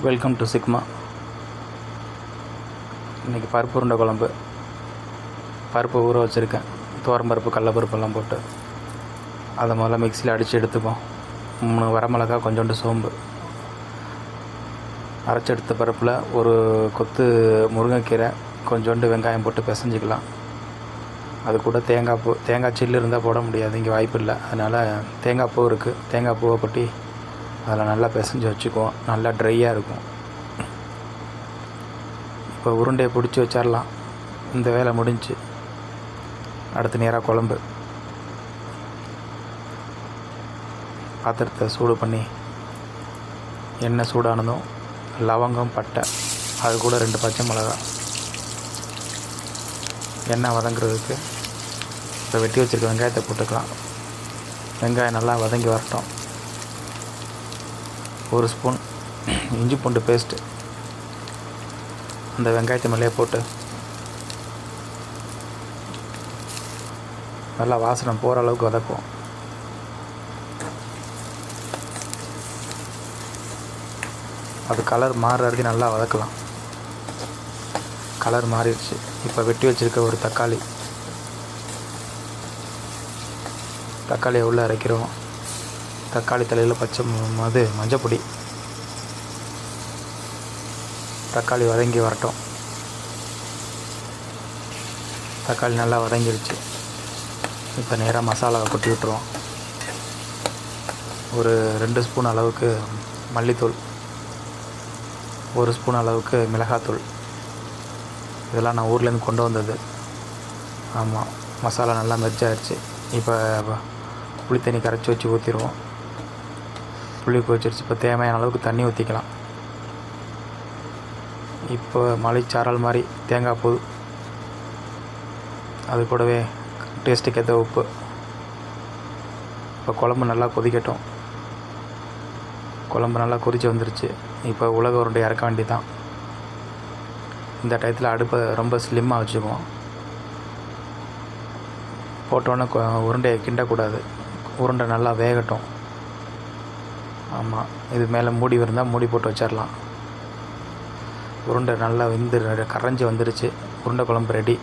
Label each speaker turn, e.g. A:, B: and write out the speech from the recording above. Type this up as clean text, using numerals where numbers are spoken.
A: Welcome to sigma. இன்றைக்கி பருப்பு உருண்டை குழம்பு. பருப்பு ஊற வச்சுருக்கேன். துவரம்பருப்பு, கடலப்பருப்பெல்லாம் போட்டு அதை முதல்ல மிக்சியில் அடித்து எடுத்துப்போம். 3 வரமிளகா, கொஞ்சோண்டு சோம்பு. அரைச்சி எடுத்த பருப்பில் ஒரு கொத்து முருங்கைக்கீரை, கொஞ்சோண்டு வெங்காயம் போட்டு பிசைஞ்சிக்கலாம். அது கூட தேங்காய் சில்லு இருந்தால் போட முடியாது, இங்கே வாய்ப்பு இல்லை. அதனால் தேங்காய் பூ இருக்குது, தேங்காய் பூவை கொட்டி அதில் நல்லா பிசைஞ்சு வச்சுக்குவோம். நல்லா ட்ரையாக இருக்கும். இப்போ உருண்டையை பிடிச்சி வச்சிடலாம். இந்த வேலை முடிஞ்சு அடுத்து நேராக குழம்பு. பாத்திரத்தை சூடு பண்ணி எண்ணெய் சூடானதும் லவங்கம், பட்டை, அது கூட 2 பச்சை மிளகா. எண்ணெய் வதங்குறதுக்கு இப்போ வெட்டி வச்சுருக்க வெங்காயத்தை போட்டுக்கலாம். வெங்காயம் நல்லா வதங்கி வரட்டும். 1 ஸ்பூன் இஞ்சி பூண்டு பேஸ்ட்டு அந்த வெங்காயத்தை மேலே போட்டு நல்லா வாசனை போகிற அளவுக்கு வதக்குவோம். அது கலர் மாறுற வரைக்கும் நல்லா வதக்கலாம். கலர் மாறிடுச்சு. இப்போ வெட்டி வச்சுருக்க ஒரு தக்காளியை உள்ளே அரைக்கிறோம். தக்காளி தலையில் மஞ்சள் பொடி. தக்காளி வதங்கி வரட்டும். தக்காளி நல்லா வதங்கிடுச்சு. இப்போ நேராக மசாலாவை கொட்டி விட்டுருவோம். ஒரு 2 ஸ்பூன் அளவுக்கு மல்லித்தூள், 1 ஸ்பூன் அளவுக்கு மிளகாத்தூள். இதெல்லாம் நான் ஊர்லேருந்து கொண்டு வந்தது. ஆமாம், மசாலா நல்லா மெர்ஜ் ஆகிடுச்சு. இப்போ புளி தண்ணி கரைச்சி வச்சு ஊற்றிடுவோம். புளி கொதிச்சிருச்சு. இப்போ தேவையான அளவுக்கு தண்ணி ஊற்றிக்கலாம். இப்போ மலைச்சாரல் மாதிரி தேங்காய் பூ, அது கூடவே டேஸ்ட்டுக்கு ஏற்ற உப்பு. இப்போ குழம்பு நல்லா கொதிக்கட்டும். குழம்பு நல்லா கொதிச்சு வந்துருச்சு. இப்போ உலக உருண்டை இறக்க வேண்டியதான். இந்த டயத்தில் அடுப்பை ரொம்ப ஸ்லிம்மாக வச்சுக்குவோம். போட்டோன்னே உருண்டையை கிண்டக்கூடாது. உருண்டை நல்லா வேகட்டும். ஆமாம், இது மேலே மூடி இருந்தால் மூடி போட்டு வச்சிடலாம். உருண்டை நல்லா கரைஞ்சி வந்துருச்சு. உருண்டை குழம்பு ரெடி.